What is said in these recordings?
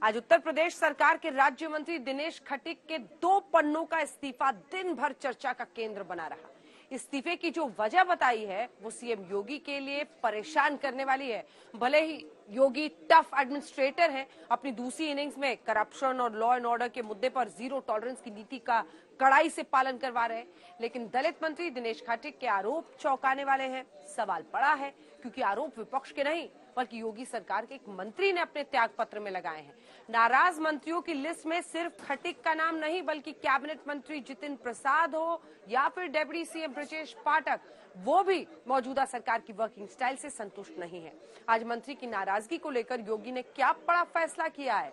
आज उत्तर प्रदेश सरकार के राज्य मंत्री दिनेश खटीक के 2 पन्नों का इस्तीफा दिन भर चर्चा का केंद्र बना रहा। इस्तीफे की जो वजह बताई है वो सीएम योगी के लिए परेशान करने वाली है। भले ही योगी टफ एडमिनिस्ट्रेटर हैं, अपनी दूसरी इनिंग्स में करप्शन और लॉ एंड ऑर्डर के मुद्दे पर जीरो टॉलरेंस की नीति का कड़ाई से पालन करवा रहे हैं, लेकिन दलित मंत्री दिनेश खटीक के आरोप चौंकाने वाले हैं। सवाल पड़ा है क्योंकि आरोप विपक्ष के नहीं बल्कि योगी सरकार के एक मंत्री ने अपने त्याग पत्र में लगाए हैं। नाराज मंत्रियों की लिस्ट में सिर्फ खटीक का नाम नहीं बल्कि कैबिनेट मंत्री जितिन प्रसाद हो या फिर डेप्यूटी सीएम ब्रजेश पाठक, वो भी मौजूदा सरकार की वर्किंग स्टाइल से संतुष्ट नहीं है। आज मंत्री की नाराजगी को लेकर योगी ने क्या बड़ा फैसला किया है,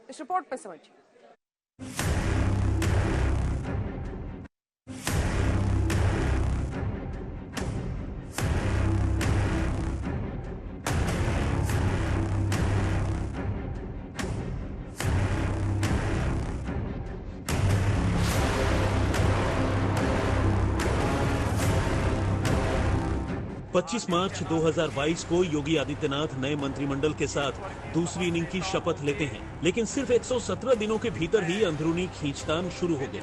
इस रिपोर्ट में समझिए। 25 मार्च 2022 को योगी आदित्यनाथ नए मंत्रिमंडल के साथ दूसरी इनिंग की शपथ लेते हैं, लेकिन सिर्फ 117 दिनों के भीतर ही अंदरूनी खींचतान शुरू हो गई।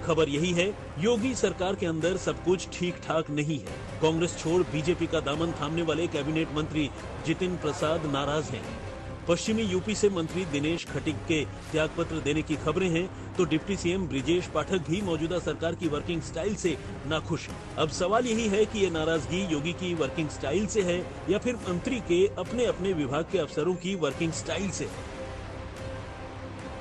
खबर यही है, योगी सरकार के अंदर सब कुछ ठीक ठाक नहीं है। कांग्रेस छोड़ बीजेपी का दामन थामने वाले कैबिनेट मंत्री जितिन प्रसाद नाराज हैं। पश्चिमी यूपी से मंत्री दिनेश खटीक के त्यागपत्र देने की खबरें हैं, तो डिप्टी सीएम ब्रजेश पाठक भी मौजूदा सरकार की वर्किंग स्टाइल से नाखुश हैं। अब सवाल यही है कि ये नाराजगी योगी की वर्किंग स्टाइल से है या फिर मंत्री के अपने अपने विभाग के अफसरों की वर्किंग स्टाइल से है।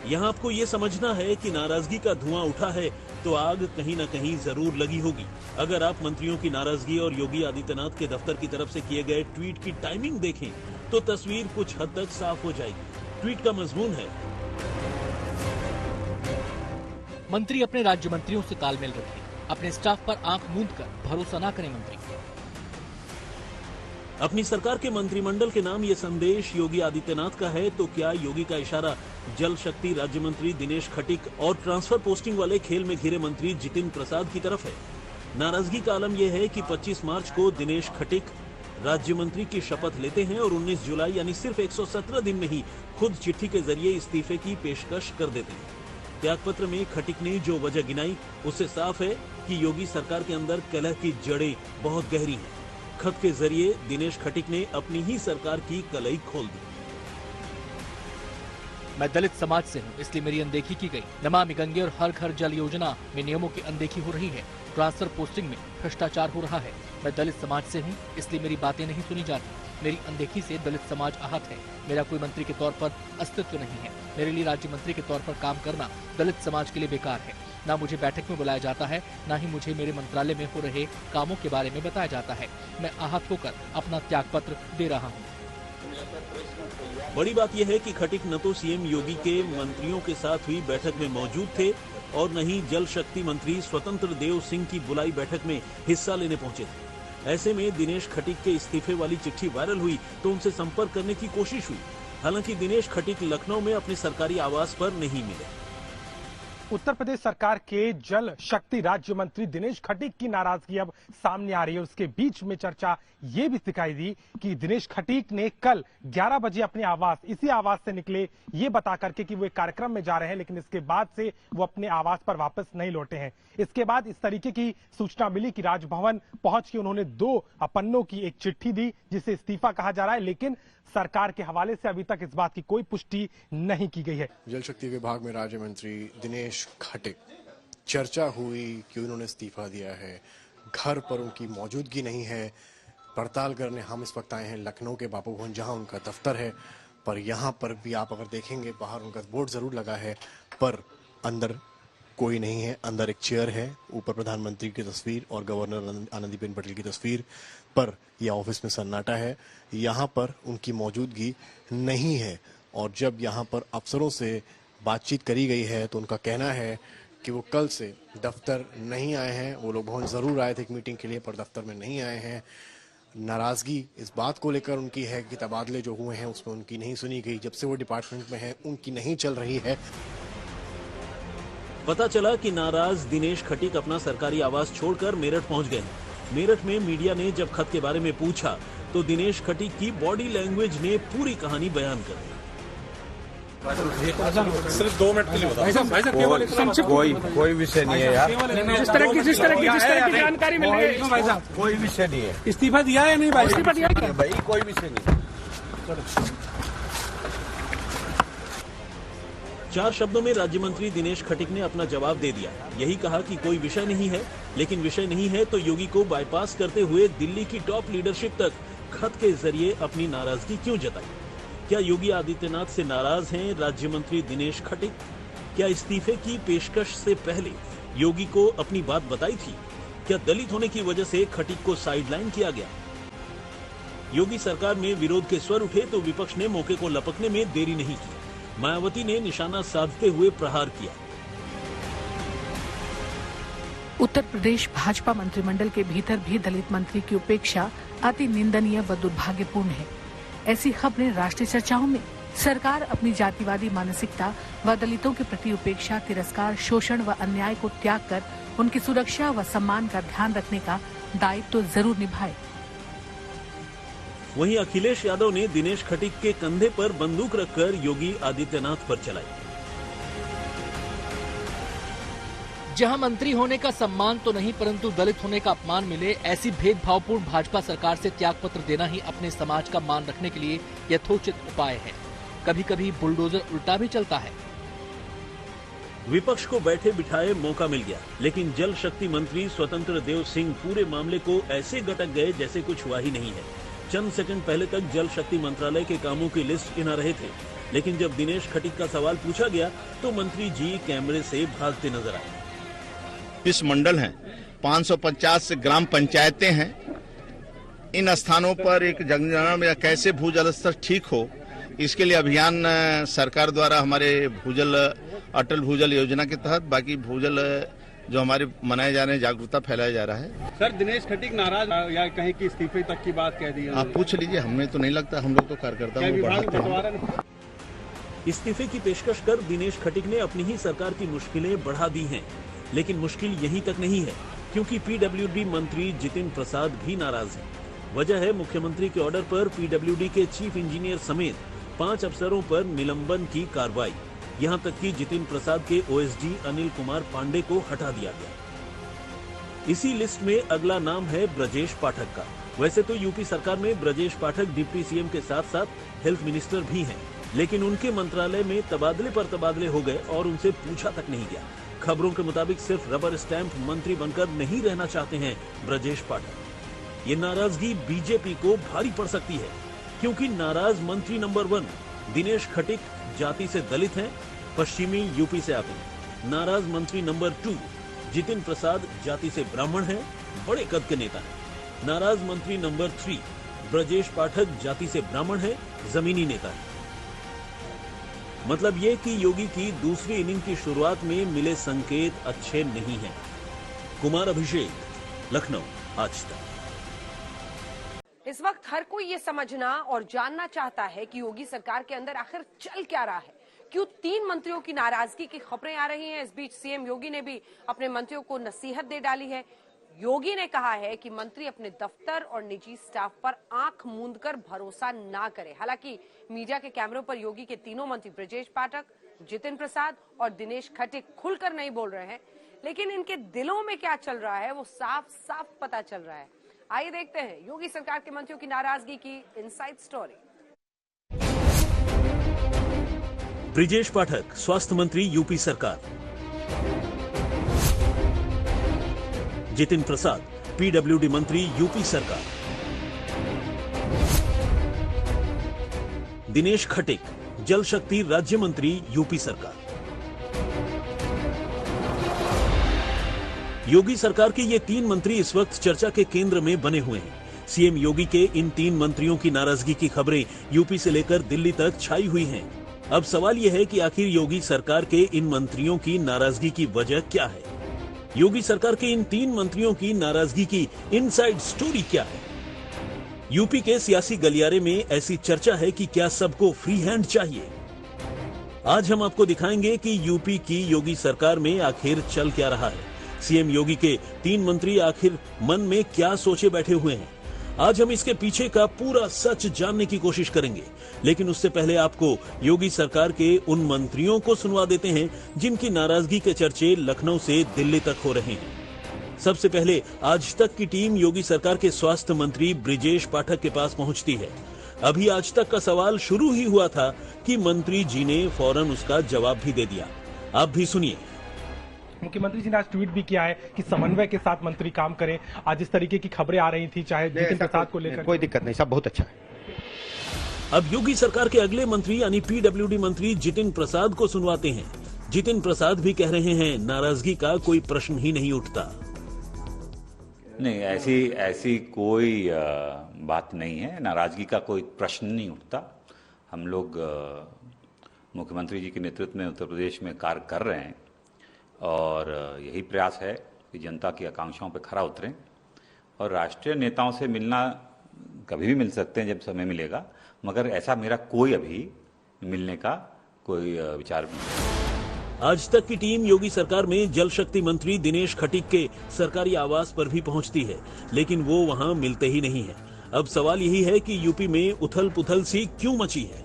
यहाँ आपको ये समझना है कि नाराजगी का धुआं उठा है तो आग कहीं न कहीं जरूर लगी होगी। अगर आप मंत्रियों की नाराजगी और योगी आदित्यनाथ के दफ्तर की तरफ से किए गए ट्वीट की टाइमिंग देखें तो तस्वीर कुछ हद तक साफ हो जाएगी। ट्वीट का मजमून है, मंत्री अपने राज्य मंत्रियों से तालमेल रखें, अपने स्टाफ पर आंख मूंद कर भरोसा न करें। मंत्री अपनी सरकार के मंत्रिमंडल के नाम ये संदेश योगी आदित्यनाथ का है, तो क्या योगी का इशारा जल शक्ति राज्य मंत्री दिनेश खटीक और ट्रांसफर पोस्टिंग वाले खेल में घिरे मंत्री जितिन प्रसाद की तरफ है? नाराजगी का आलम यह है कि 25 मार्च को दिनेश खटीक राज्य मंत्री की शपथ लेते हैं और 19 जुलाई यानी सिर्फ 117 दिन में ही खुद चिट्ठी के जरिए इस्तीफे की पेशकश कर देते हैं। त्यागपत्र में खटीक ने जो वजह गिनाई उससे साफ है कि योगी सरकार के अंदर कलह की जड़ें बहुत गहरी हैं। खत के जरिए दिनेश खटीक ने अपनी ही सरकार की कलई खोल दी। मैं दलित समाज से हूं, इसलिए मेरी अनदेखी की गई। नमामि गंगे और हर घर जल योजना में नियमों की अनदेखी हो रही है। ट्रांसफर पोस्टिंग में भ्रष्टाचार हो रहा है। मैं दलित समाज से हूं, इसलिए मेरी बातें नहीं सुनी जाती। मेरी अनदेखी से दलित समाज आहत है। मेरा कोई मंत्री के तौर पर अस्तित्व नहीं है। मेरे लिए राज्य मंत्री के तौर पर काम करना दलित समाज के लिए बेकार है। ना मुझे बैठक में बुलाया जाता है, ना ही मुझे मेरे मंत्रालय में हो रहे कामों के बारे में बताया जाता है। मैं आहत होकर अपना त्यागपत्र दे रहा हूँ। बड़ी बात यह है कि खटीक न तो सीएम योगी के मंत्रियों के साथ हुई बैठक में मौजूद थे और न ही जल शक्ति मंत्री स्वतंत्र देव सिंह की बुलाई बैठक में हिस्सा लेने पहुंचे थे। ऐसे में दिनेश खटीक के इस्तीफे वाली चिट्ठी वायरल हुई तो उनसे संपर्क करने की कोशिश हुई। हालांकि दिनेश खटीक लखनऊ में अपने सरकारी आवास पर नहीं मिले। उत्तर प्रदेश सरकार के जल शक्ति राज्य मंत्री दिनेश खटीक की नाराजगी अब सामने आ रही है। उसके बीच में चर्चा ये भी दिखाई दी कि दिनेश खटीक ने कल 11 बजे अपने इसी आवास से निकले, ये बता करके कि वो एक कार्यक्रम में जा रहे हैं, लेकिन इसके बाद से वो अपने आवास पर वापस नहीं लौटे हैं। इसके बाद इस तरीके की सूचना मिली कि राजभवन पहुंच के उन्होंने 2 पन्नों की एक चिट्ठी दी जिसे इस्तीफा कहा जा रहा है, लेकिन सरकार के हवाले से अभी तक इस बात की कोई पुष्टि नहीं की गई है। जल शक्ति विभाग में राज्य मंत्री दिनेश खटीक, चर्चा हुई कि उन्होंने इस्तीफा दिया है, घर पर उनकी मौजूदगी नहीं है। पड़ताल करने हम इस वक्त आए हैं लखनऊ के बापू भवन जहां उनका दफ्तर है, पर यहाँ पर भी आप अगर देखेंगे बाहर उनका बोर्ड जरूर लगा है पर अंदर कोई नहीं है। अंदर एक चेयर है, ऊपर प्रधानमंत्री की तस्वीर और गवर्नर आनंदीबेन पटेल की तस्वीर, पर यह ऑफिस में सन्नाटा है। यहाँ पर उनकी मौजूदगी नहीं है और जब यहाँ पर अफसरों से बातचीत करी गई है तो उनका कहना है कि वो कल से दफ्तर नहीं आए हैं। वो लोग भवन जरूर आए थे एक मीटिंग के लिए पर दफ्तर में नहीं आए हैं। नाराजगी इस बात को लेकर उनकी है कि तबादले जो हुए हैं उसमें उनकी नहीं सुनी गई। जब से वो डिपार्टमेंट में है उनकी नहीं चल रही है। पता चला कि नाराज दिनेश खटीक अपना सरकारी आवास छोड़कर मेरठ पहुंच गए। मेरठ में मीडिया ने जब खत के बारे में पूछा तो दिनेश खटीक की बॉडी लैंग्वेज ने पूरी कहानी बयान कर दी। सिर्फ 2 मिनट के लिए बताओ। कोई विषय नहीं है यार। जिस तरह की जानकारी मिल रही है भाई साहब, कोई विषय नहीं है। इस्तीफा दिया है नहीं भाई? इस्तीफा दिया है भाई, कोई विषय नहीं। 4 शब्दों में राज्य मंत्री दिनेश खटीक ने अपना जवाब दे दिया। यही कहा कि कोई विषय नहीं है, लेकिन विषय नहीं है तो योगी को बाईपास करते हुए दिल्ली की टॉप लीडरशिप तक खत के जरिए अपनी नाराजगी क्यों जताई? क्या योगी आदित्यनाथ से नाराज हैं राज्य मंत्री दिनेश खटीक? क्या इस्तीफे की पेशकश से पहले योगी को अपनी बात बताई थी? क्या दलित होने की वजह से खटीक को साइडलाइन किया गया? योगी सरकार में विरोध के स्वर उठे तो विपक्ष ने मौके को लपकने में देरी नहीं की। मायावती ने निशाना साधते हुए प्रहार किया। उत्तर प्रदेश भाजपा मंत्रिमंडल के भीतर भी दलित मंत्री की उपेक्षा अति निंदनीय व दुर्भाग्यपूर्ण है। ऐसी खबरें राष्ट्रीय चर्चाओं में सरकार अपनी जातिवादी मानसिकता व दलितों के प्रति उपेक्षा, तिरस्कार, शोषण व अन्याय को त्याग कर उनकी सुरक्षा व सम्मान का ध्यान रखने का दायित्व तो जरूर निभाए। वहीं अखिलेश यादव ने दिनेश खटीक के कंधे पर बंदूक रखकर योगी आदित्यनाथ पर चलाई। जहां मंत्री होने का सम्मान तो नहीं परंतु दलित होने का अपमान मिले, ऐसी भेदभावपूर्ण भाजपा सरकार से त्यागपत्र देना ही अपने समाज का मान रखने के लिए यथोचित उपाय है। कभी कभी बुलडोजर उल्टा भी चलता है। विपक्ष को बैठे बिठाए मौका मिल गया, लेकिन जल शक्ति मंत्री स्वतंत्र देव सिंह पूरे मामले को ऐसे गटक गए जैसे कुछ हुआ ही नहीं है। चंद सेकंड पहले तक जल शक्ति मंत्रालय के कामों की लिस्ट गिना रहे थे, लेकिन जब दिनेश खटीक का सवाल पूछा गया तो मंत्री जी कैमरे से भागते नजर आए। 20 मंडल हैं, 550 ग्राम पंचायतें हैं। इन स्थानों पर एक जनगणना में कैसे भूजल स्तर ठीक हो, इसके लिए अभियान सरकार द्वारा हमारे अटल भूजल योजना के तहत बाकी भूजल जो हमारे मनाए जा रहे हैं, जागरूकता फैलाया जा रहा है। सर, दिनेश खटीक नाराज या कहीं की इस्तीफे तक की बात कह दी है? आप पूछ लीजिए, हमें तो नहीं लगता। हम लोग तो कार्यकर्ता बढ़ाते हैं। इस्तीफे की पेशकश कर दिनेश खटीक ने अपनी ही सरकार की मुश्किलें बढ़ा दी हैं, लेकिन मुश्किल यहीं तक नहीं है, क्योंकि पीडब्ल्यूडी मंत्री जितिन प्रसाद भी नाराज हैं। वजह है मुख्यमंत्री के ऑर्डर पर पीडब्ल्यूडी के चीफ इंजीनियर समेत 5 अफसरों पर निलंबन की कार्रवाई। यहां तक कि जितिन प्रसाद के ओएसडी अनिल कुमार पांडे को हटा दिया गया। इसी लिस्ट में अगला नाम है ब्रजेश पाठक का। वैसे तो यूपी सरकार में ब्रजेश पाठक डिप्टी सीएम के साथ साथ हेल्थ मिनिस्टर भी हैं, लेकिन उनके मंत्रालय में तबादले पर तबादले हो गए और उनसे पूछा तक नहीं गया। खबरों के मुताबिक सिर्फ रबर स्टैंप मंत्री बनकर नहीं रहना चाहते हैं ब्रजेश पाठक। ये नाराजगी बीजेपी को भारी पड़ सकती है, क्योंकि नाराज मंत्री नंबर 1 दिनेश खटीक जाति से दलित हैं, पश्चिमी यूपी से आते हैं। नाराज मंत्री नंबर 2 जितिन प्रसाद जाति से ब्राह्मण हैं, बड़े कद के नेता हैं। नाराज मंत्री नंबर 3 ब्रजेश पाठक जाति से ब्राह्मण है, जमीनी नेता है। मतलब ये कि योगी की दूसरी इनिंग की शुरुआत में मिले संकेत अच्छे नहीं हैं। कुमार अभिषेक, लखनऊ, आज तक। इस वक्त हर कोई ये समझना और जानना चाहता है कि योगी सरकार के अंदर आखिर चल क्या रहा है। क्यों 3 मंत्रियों की नाराजगी की खबरें आ रही हैं। इस बीच सीएम योगी ने भी अपने मंत्रियों को नसीहत दे डाली है। योगी ने कहा है कि मंत्री अपने दफ्तर और निजी स्टाफ पर आंख मूंदकर भरोसा ना करें। हालांकि मीडिया के कैमरों पर योगी के तीनों मंत्री ब्रजेश पाठक, जितिन प्रसाद और दिनेश खटीक खुलकर नहीं बोल रहे हैं, लेकिन इनके दिलों में क्या चल रहा है वो साफ साफ पता चल रहा है। आइए देखते हैं योगी सरकार के मंत्रियों की नाराजगी की इनसाइड स्टोरी। ब्रजेश पाठक, स्वास्थ्य मंत्री, यूपी सरकार। जितिन प्रसाद, पीडब्ल्यूडी मंत्री, यूपी सरकार। दिनेश खटीक, जल शक्ति राज्य मंत्री, यूपी सरकार। योगी सरकार के ये 3 मंत्री इस वक्त चर्चा के केंद्र में बने हुए हैं। सीएम योगी के इन 3 मंत्रियों की नाराजगी की खबरें यूपी से लेकर दिल्ली तक छाई हुई हैं। अब सवाल यह है कि आखिर योगी सरकार के इन मंत्रियों की नाराजगी की वजह क्या है? योगी सरकार के इन 3 मंत्रियों की नाराजगी की इनसाइड स्टोरी क्या है? यूपी के सियासी गलियारे में ऐसी चर्चा है कि क्या सबको फ्री हैंड चाहिए? आज हम आपको दिखाएंगे कि यूपी की योगी सरकार में आखिर चल क्या रहा है। सीएम योगी के 3 मंत्री आखिर मन में क्या सोचे बैठे हुए हैं। आज हम इसके पीछे का पूरा सच जानने की कोशिश करेंगे। लेकिन उससे पहले आपको योगी सरकार के उन मंत्रियों को सुनवा देते हैं जिनकी नाराजगी के चर्चे लखनऊ से दिल्ली तक हो रहे हैं। सबसे पहले आज तक की टीम योगी सरकार के स्वास्थ्य मंत्री ब्रिजेश पाठक के पास पहुंचती है। अभी आज तक का सवाल शुरू ही हुआ था कि मंत्री जी ने फौरन उसका जवाब भी दे दिया। आप भी सुनिए। मुख्यमंत्री जी ने आज ट्वीट भी किया है कि समन्वय के साथ मंत्री काम करें। आज इस तरीके की खबरें आ रही थी, चाहे जितिन प्रसाद को लेकर। कोई दिक्कत नहीं, सब बहुत अच्छा है। अब योगी सरकार के अगले मंत्री यानी पीडब्ल्यूडी मंत्री जितिन प्रसाद को सुनवाते हैं। जितिन प्रसाद भी कह रहे हैं नाराजगी का कोई प्रश्न ही नहीं उठता। नहीं, ऐसी कोई बात नहीं है, नाराजगी का कोई प्रश्न नहीं उठता। हम लोग मुख्यमंत्री जी के नेतृत्व में उत्तर प्रदेश में कार्य कर रहे हैं और यही प्रयास है कि जनता की आकांक्षाओं पर खरा उतरें। और राष्ट्रीय नेताओं से मिलना कभी भी मिल सकते हैं जब समय मिलेगा, मगर ऐसा मेरा कोई अभी मिलने का कोई विचार नहीं। आज तक की टीम योगी सरकार में जल शक्ति मंत्री दिनेश खटीक के सरकारी आवास पर भी पहुंचती है, लेकिन वो वहां मिलते ही नहीं है। अब सवाल यही है कि यूपी में उथल पुथल सी क्यों मची है।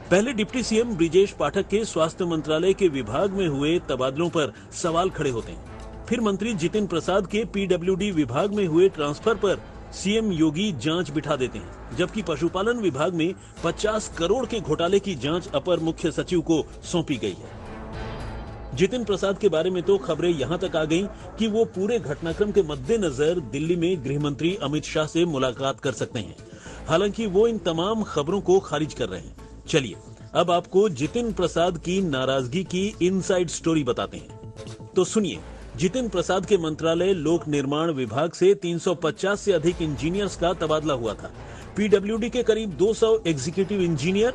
पहले डिप्टी सीएम ब्रिजेश पाठक के स्वास्थ्य मंत्रालय के विभाग में हुए तबादलों पर सवाल खड़े होते हैं। फिर मंत्री जितिन प्रसाद के पीडब्ल्यूडी विभाग में हुए ट्रांसफर पर सीएम योगी जांच बिठा देते हैं, जबकि पशुपालन विभाग में 50 करोड़ के घोटाले की जांच अपर मुख्य सचिव को सौंपी गई है। जितिन प्रसाद के बारे में तो खबरें यहां तक आ गईं कि वो पूरे घटनाक्रम के मद्देनजर दिल्ली में गृह मंत्री अमित शाह से मुलाकात कर सकते हैं। हालांकि वो इन तमाम खबरों को खारिज कर रहे हैं। चलिए अब आपको जितिन प्रसाद की नाराजगी की इनसाइड स्टोरी बताते हैं। तो सुनिए, जितिन प्रसाद के मंत्रालय लोक निर्माण विभाग से 350 से अधिक इंजीनियर्स का तबादला हुआ था। पीडब्ल्यूडी के करीब 200 एग्जीक्यूटिव इंजीनियर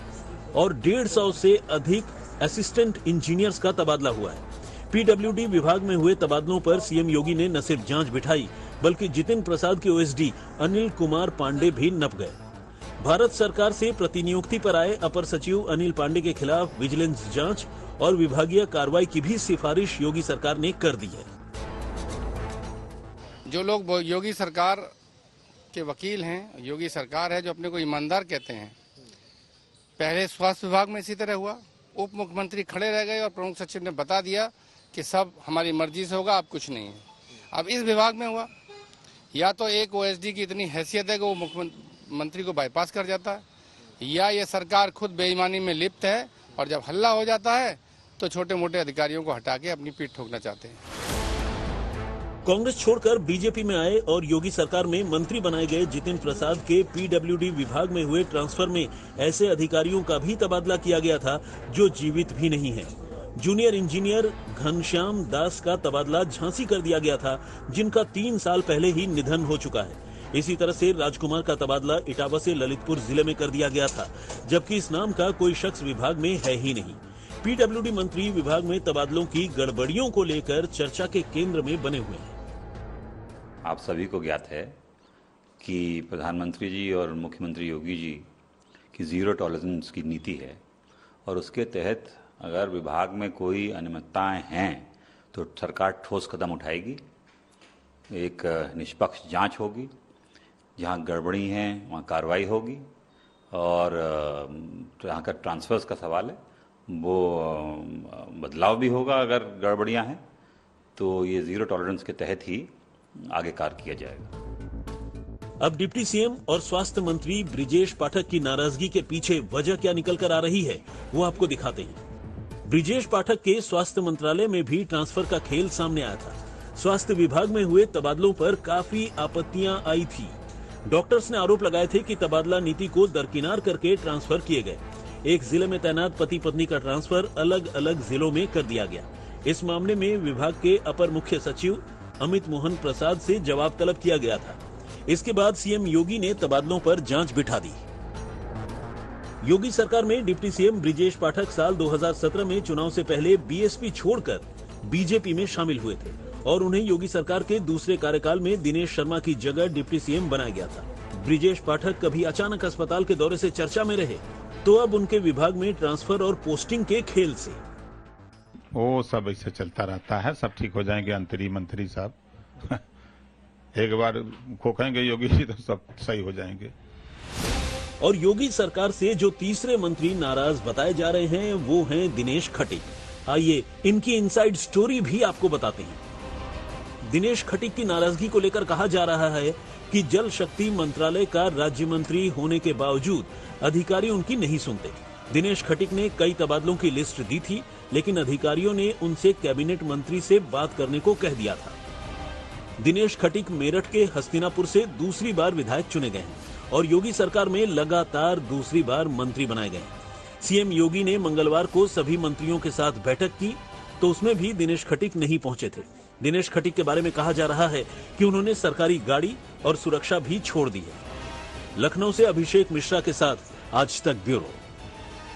और 150 से अधिक असिस्टेंट इंजीनियर्स का तबादला हुआ है। पीडब्ल्यूडी विभाग में हुए तबादलों पर सीएम योगी ने न सिर्फ जांच बिठाई, बल्कि जितिन प्रसाद के ओएसडी अनिल कुमार पांडे भी नप गए। भारत सरकार से प्रतिनियुक्ति पर आए अपर सचिव अनिल पांडे के खिलाफ विजिलेंस जांच और विभागीय कार्रवाई की भी सिफारिश योगी सरकार ने कर दी है। जो लोग योगी सरकार के वकील हैं, योगी सरकार है जो अपने को ईमानदार कहते हैं, पहले स्वास्थ्य विभाग में इसी तरह हुआ। उप मुख्यमंत्री खड़े रह गए और प्रमुख सचिव ने बता दिया कि सब हमारी मर्जी से होगा, अब कुछ नहीं है। अब इस विभाग में हुआ, या तो एक ओएसडी की इतनी हैसियत है कि वो मुख्यमंत्री को बाईपास कर जाता है, या ये सरकार खुद बेईमानी में लिप्त है और जब हल्ला हो जाता है तो छोटे मोटे अधिकारियों को हटा के अपनी पीठ ठोकना चाहते हैं। कांग्रेस छोड़कर बीजेपी में आए और योगी सरकार में मंत्री बनाए गए जितिन प्रसाद के पीडब्ल्यूडी विभाग में हुए ट्रांसफर में ऐसे अधिकारियों का भी तबादला किया गया था जो जीवित भी नहीं है। जूनियर इंजीनियर घनश्याम दास का तबादला झांसी कर दिया गया था, जिनका 3 साल पहले ही निधन हो चुका है। इसी तरह से राजकुमार का तबादला इटावा से ललितपुर जिले में कर दिया गया था, जबकि इस नाम का कोई शख्स विभाग में है ही नहीं। पीडब्ल्यूडी मंत्री विभाग में तबादलों की गड़बड़ियों को लेकर चर्चा के केंद्र में बने हुए हैं। आप सभी को ज्ञात है कि प्रधानमंत्री जी और मुख्यमंत्री योगी जी की जीरो टॉलरेंस की नीति है और उसके तहत अगर विभाग में कोई अनियमितताएं हैं तो सरकार ठोस कदम उठाएगी। एक निष्पक्ष जांच होगी, जहां गड़बड़ी है वहां कार्रवाई होगी, और जहां का ट्रांसफर्स का सवाल है वो बदलाव भी होगा। अगर गड़बड़ियां हैं तो ये जीरो टॉलरेंस के तहत ही आगे कार्य किया जाएगा। अब डिप्टी सीएम और स्वास्थ्य मंत्री ब्रिजेश पाठक की नाराजगी के पीछे वजह क्या निकल कर आ रही है, वो आपको दिखाते हैं। ब्रिजेश पाठक के स्वास्थ्य मंत्रालय में भी ट्रांसफर का खेल सामने आया था। स्वास्थ्य विभाग में हुए तबादलों पर काफी आपत्तियां आई थी। डॉक्टर्स ने आरोप लगाए थे कि तबादला नीति को दरकिनार करके ट्रांसफर किए गए। एक जिले में तैनात पति पत्नी का ट्रांसफर अलग अलग जिलों में कर दिया गया। इस मामले में विभाग के अपर मुख्य सचिव अमित मोहन प्रसाद से जवाब तलब किया गया था। इसके बाद सीएम योगी ने तबादलों पर जांच बिठा दी। योगी सरकार में डिप्टी सीएम ब्रिजेश पाठक साल 2017 में चुनाव से पहले बीएसपी छोड़कर बीजेपी में शामिल हुए थे और उन्हें योगी सरकार के दूसरे कार्यकाल में दिनेश शर्मा की जगह डिप्टी सीएम बनाया गया था। ब्रिजेश पाठक कभी अचानक अस्पताल के दौरे से चर्चा में रहे, तो अब उनके विभाग में ट्रांसफर और पोस्टिंग के खेल से वो सब ऐसे चलता रहता है। सब ठीक हो जाएंगे अंतरी मंत्री साहब एक बार खोखेंगे योगी जी तो सब सही हो जाएंगे। और योगी सरकार से जो तीसरे मंत्री नाराज बताए जा रहे हैं वो हैं दिनेश खटीक। आइए इनकी इनसाइड स्टोरी भी आपको बताते हैं। दिनेश खटीक की नाराजगी को लेकर कहा जा रहा है कि जल शक्ति मंत्रालय का राज्य मंत्री होने के बावजूद अधिकारी उनकी नहीं सुनते। दिनेश खटीक ने कई तबादलों की लिस्ट दी थी, लेकिन अधिकारियों ने उनसे कैबिनेट मंत्री से बात करने को कह दिया था। दिनेश खटीक मेरठ के हस्तिनापुर से दूसरी बार विधायक चुने गए हैं और योगी सरकार में लगातार दूसरी बार मंत्री बनाए गए। सीएम योगी ने मंगलवार को सभी मंत्रियों के साथ बैठक की, तो उसमें भी दिनेश खटीक नहीं पहुंचे थे। दिनेश खटीक के बारे में कहा जा रहा है कि उन्होंने सरकारी गाड़ी और सुरक्षा भी छोड़ दी है। लखनऊ से अभिषेक मिश्रा के साथ आज तक ब्यूरो।